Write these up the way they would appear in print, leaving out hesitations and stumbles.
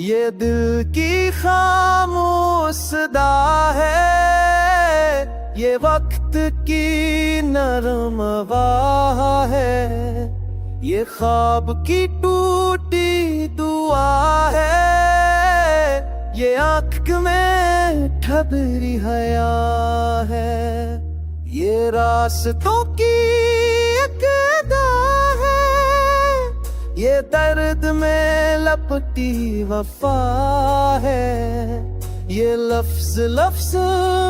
ये दिल की खामोश सदा है, ये वक्त की नरम आवाज़ है, ये ख्वाब की टूटी दुआ है, ये आँख में ठबरी हया है, ये रास्तों की एक अदा है, ये दर्द में लपटी वफा है, ये लफ्ज लफ्ज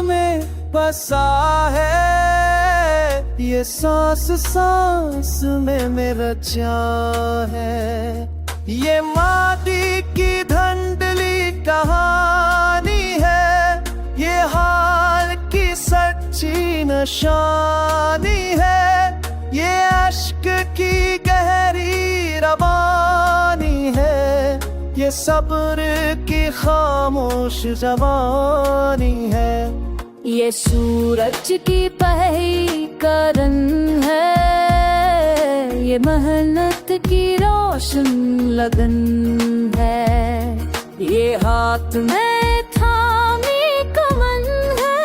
में बसा है, ये सांस सांस में मेरा जान है, ये माटी की धंधली कहानी है, ये हाल की सच्ची निशानी है, ये अश्क की गहरी रवानी है, ये सब्र की खामोश जवानी है, ये सूरज की पहली करन है, ये मेहनत की रोशन लगन है, ये हाथ में थामी कमन है,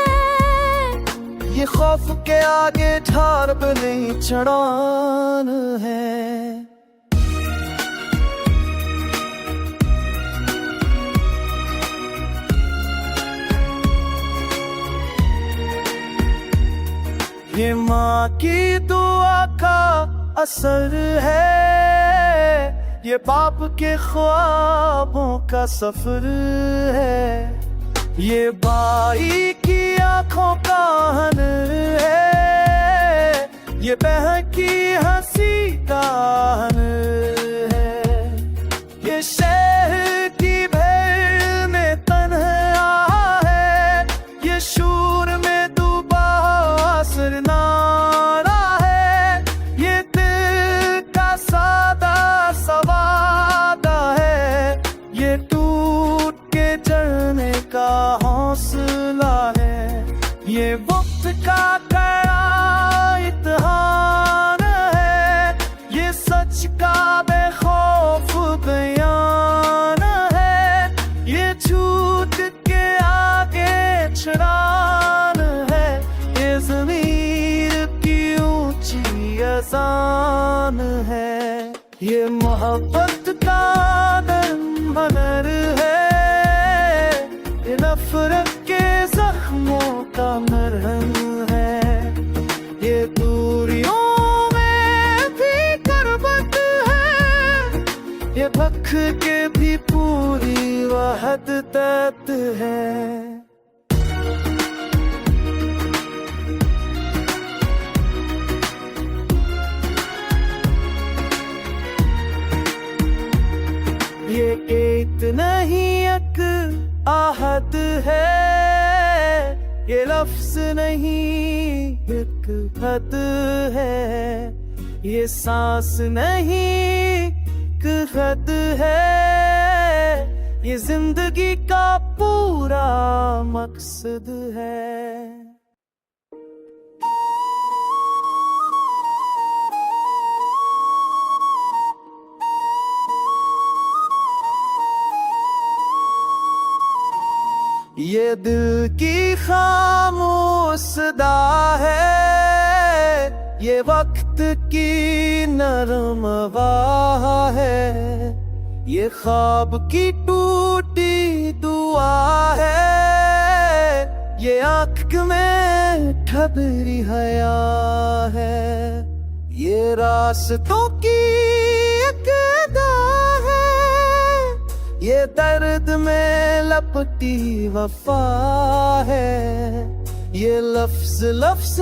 ये खौफ के आगे ठार बनी चढ़ान है। ये माँ की दुआ का असर है, ये बाप के ख्वाबों का सफर है, ये भाई की आंखों का हुनर है, ये बहन की हंसी का हुनर है, ये शहर की भीड़ में तन्हा है, ये शूर में डूबा असर नारा है, ये दिल का सादा सवादा है, ये टूट के जलने का हौसला है, ये वक्त का कड़ा इत्हान है, ये सच का बेखौफ बयान है, ये झूठ के आगे छड़ान है, ये ज़मीर की ऊंची अज़ान है, ये मोहब्बत का नर्म हुनर है, ये नफरत के जख्मों का मरहम है, ये दूरियों में भी करबत है, ये भख के भी पूरी वहदत है। ये एक नहीं एक आहद है, ये लफ्ज नहीं एक खत है, ये सांस नहीं एक खत है, ये जिंदगी का पूरा मकसद है। ये दिल की खामोश सदा है, ये वक्त की नरम आवाज़ है, ये ख्वाब की टूटी दुआ है, ये आँख में ठबरी हया है, ये रास्तों की एक अदा है, ये दर्द में लपटी वफा है, ये लफ्ज लफ्ज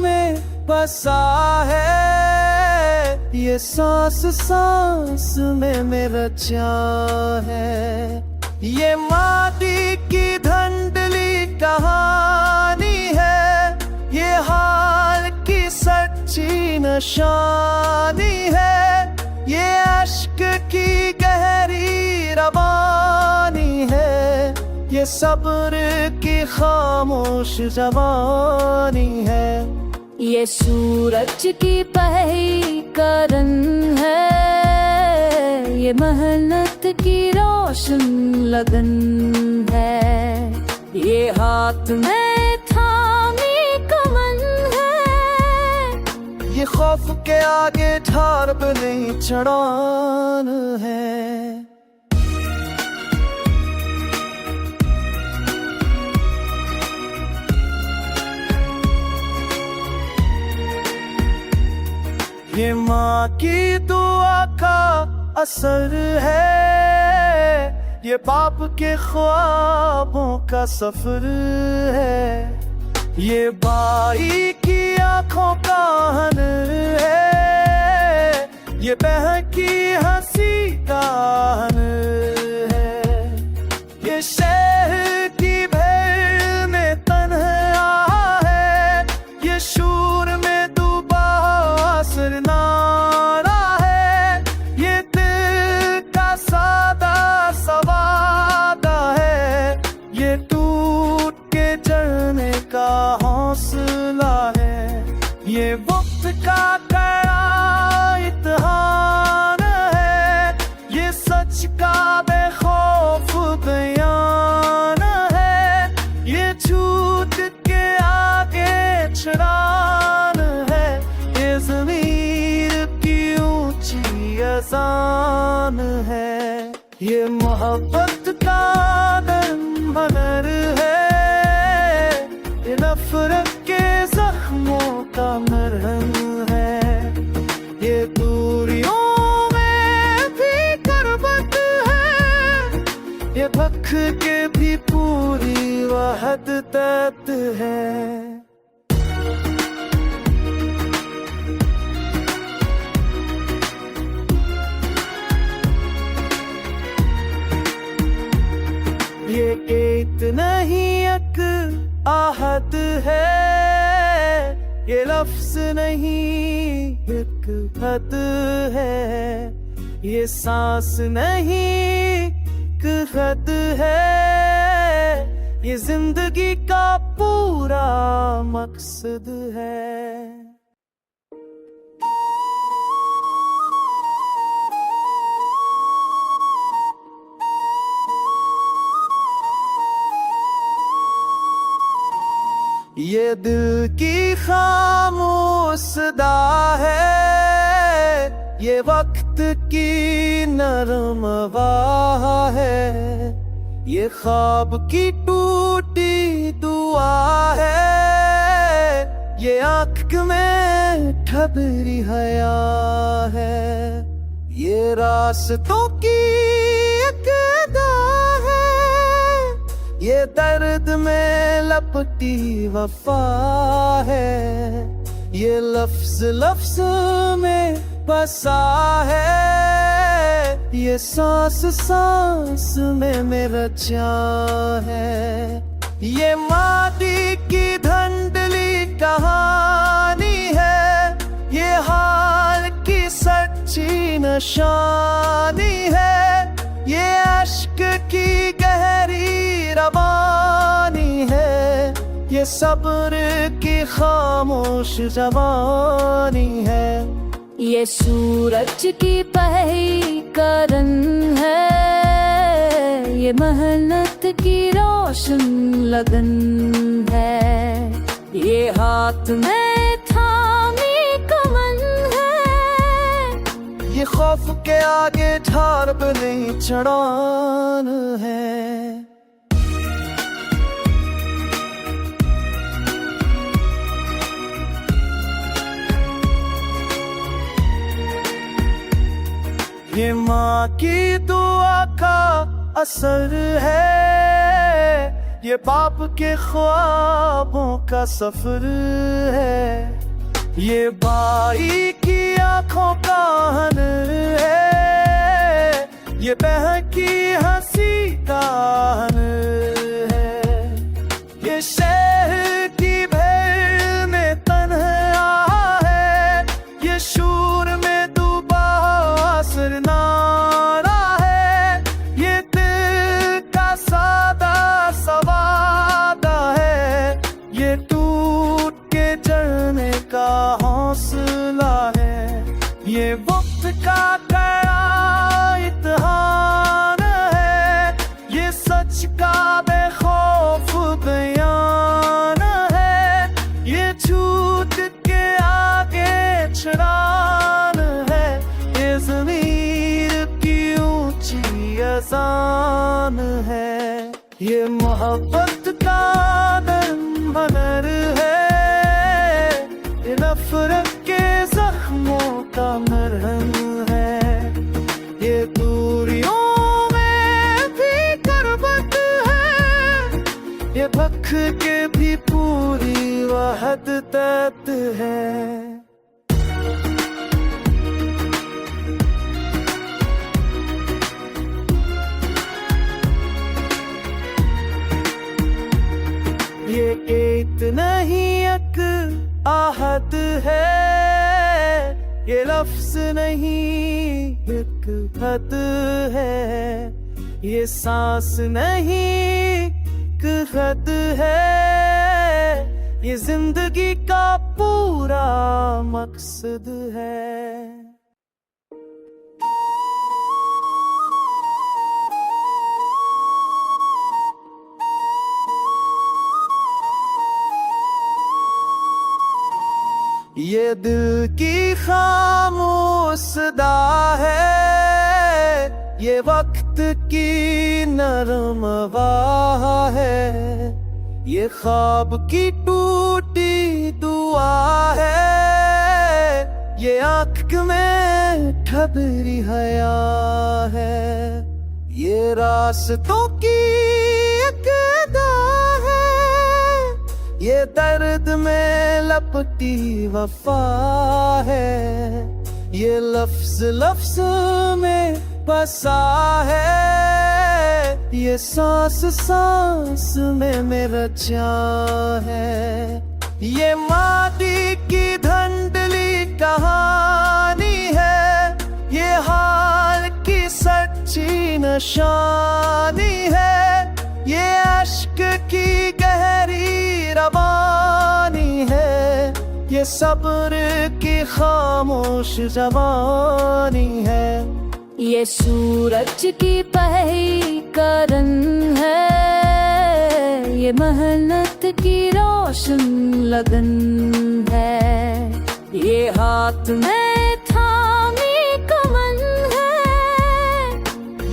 में बसा है, ये सांस सांस में मेरा जान है, ये माटी की धंधली कहानी है, ये हाल की सच्ची निशानी है, ये अश्क की गहरी रवानी है, ये सब्र की खामोश जवानी है, ये सूरज की पहली करन है, ये मेहनत की रोशन लगन है। ये हाथ में थामी कमन है, ये खौफ के आगे ठार पे नहीं चढ़ान है। ये माँ की दुआ का असर है, ये बाप के ख्वाबों का सफर है। ये बाई की आंखों का हनर है, ये बहन की हंसी का हनर है। ये शहर की भीड़ में तन्हा है, ये शूर में डूबा नारा है। ये दिल का सादा सवादा है, ये टूट के जलने का हौसला है। ये वक्त का कड़ा इत्हान है, ये सच का बेखौफ बयान है। ये झूठ के आगे छड़ान है, ये ज़मीर की ऊंची अज़ान है। ये मोहब्बत का नरम हुनर है, ये नफरत के जख्मों का मरहम है। ये दूरियों में भी करबत है, ये भख के भी पूरी वहदत है। ये एक नहीं एक आहत है, ये लफ्ज नहीं एक खत है। ये सांस नहीं एक खत है, ये जिंदगी का पूरा मकसद है। ये दिल की खामोश सदा है, ये वक्त की नरम आवाज़ है। ये ख्वाब की टूटी दुआ है, ये आँख में ठबरी हया है। ये रास्तों की एक अदा है, ये दर्द में लपटी वफा है। ये लफ्ज लफ्ज में बसा है, ये सांस सांस में मेरा जान है। ये माटी की धंधली कहानी है, ये हाल की सच्ची निशानी है। ये अश्क की गहरी रवानी है, ये सब्र की खामोश जवानी है। ये सूरज की पहली करन है, ये मेहनत की रोशन लगन है। ये हाथ में थामी कमन है, ये खौफ के आगे ठार पे नहीं चढ़ान है। ये माँ की दुआ का असर है, ये बाप के ख्वाबों का सफर है। ये बाई की आंखों का हनर है, ये बहन की हंसी का हनर है। ये शहर की भीड़ में तन्हा है, ये शूर में डूबा नारा है। ये दिल का सादा सवादा है, ये टूट के जलने का हौसला है। ये वक्त का कड़ा मोहब्बत का नर्म हुनर है, ये नफरत के जख्मों का मरहम है। ये दूरियों में भी करबत है, ये भख के भी पूरी वहदत है। ये एक नहीं एक आहत है, ये लफ्ज नहीं एक खत है, ये सांस नहीं एक खत है, ये जिंदगी का पूरा मकसद है। ये दिल की खामोश सदा है, ये वक्त की नरम आवाज़ है, ये ख्वाब की टूटी दुआ है, ये आँख में ठबरी हया है, ये रास्तों की एक अदा है, ये दर्द में लपटी वफा है, ये लफ्ज लफ्ज में बसा है, ये सांस सांस में मेरा जान है। ये माटी की धंधली कहानी है, ये हाल की सच्ची निशानी है, ये अश्क की गहरी रवानी है, ये सब्र की खामोश जवानी है। ये सूरज की पहली करन है, ये मेहनत की रोशन लगन है, ये हाथ में थामी कमन है,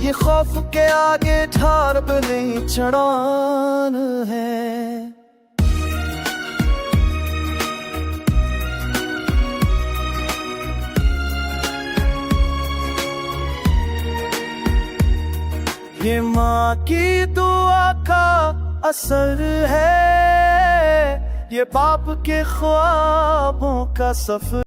ये खौफ के आगे ठार नहीं चढ़ान है। ये माँ की दुआ का असर है, ये बाप के ख्वाबों का सफर